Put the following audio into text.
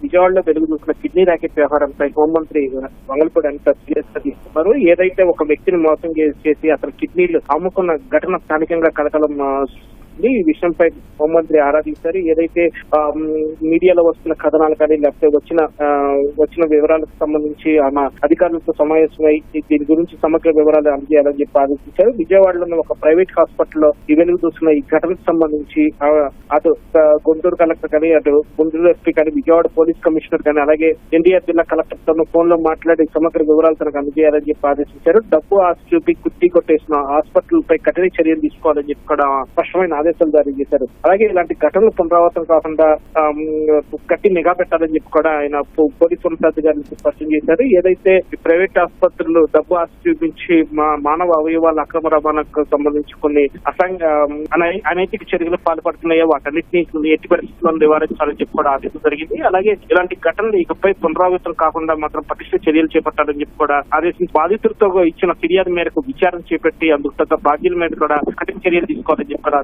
విజయవాడలో వెలుగు చూసిన కిడ్నీ ర్యాకెట్ వ్యవహారంపై హోంమంత్రి వంగలపూడి అనిత సీరియస్ గా తీసుకున్నారు. ఏదైతే ఒక వ్యక్తిని మోసం చేసి అతని కిడ్నీలు అమ్ముకున్న ఘటన స్థానికంగా కలకలం ఈ విషయంపై హోంమంత్రి ఆరా తీశారు. ఏదైతే మీడియాలో వస్తున్న కథనాలు కానీ లేకపోతే వచ్చిన వివరాలకు సంబంధించి ఆమె అధికారులతో సమావేశమై దీని గురించి సమగ్ర వివరాలు అందజేయాలని చెప్పి ఆదేశించారు. విజయవాడలో ఒక ప్రైవేట్ హాస్పిటల్లో ఈ వెలుగు చూసిన ఈ ఘటనకు సంబంధించి అటు గుంటూరు కలెక్టర్ కానీ అటు గుంటూరు ఎస్పీ కానీ విజయవాడ పోలీస్ కమిషనర్ కానీ అలాగే ఎన్టీఆర్ జిల్లా కలెక్టర్ తో ఫోన్ లో మాట్లాడి సమగ్ర వివరాలు తనకు అందజేయాలని చెప్పి ఆదేశించారు. డబ్బు ఆస్తి చూపి కుట్టి కొట్టేసిన హాస్పిటల్ పై కఠిన చర్యలు తీసుకోవాలని చెప్పి కూడా స్పష్టమైన ఆదేశాలు జారీ చేశారు. అలాగే ఇలాంటి ఘటనలు పునరావృతం కాకుండా గట్టి నిఘా పెట్టాలని చెప్పి కూడా ఆయన పోలీసు ఉన్నతాధికారులకు స్పష్టం చేశారు. ఏదైతే ప్రైవేట్ ఆసుపత్రులు డబ్బు ఆస్తి చూపించి మానవ అవయవాల అక్రమ రవాణాకు సంబంధించి కొన్ని అనైతిక చర్యలు పాల్పడుతున్నాయో వాటన్నిటిని ఎట్టి పరిస్థితుల్లో నివారించాలని చెప్పి కూడా ఆదేశం జరిగింది. అలాగే ఇలాంటి ఘటనలు ఇకపై పునరావృతం కాకుండా మాత్రం పటిష్ట చర్యలు చేపట్టాలని చెప్పి కూడా ఆదేశించి బాధితులతో ఇచ్చిన ఫిర్యాదు మేరకు విచారణ చేపట్టి అందుకు తగ్గ బాధ్యుల మీద కూడా కఠిన చర్యలు తీసుకోవాలని చెప్పి కూడా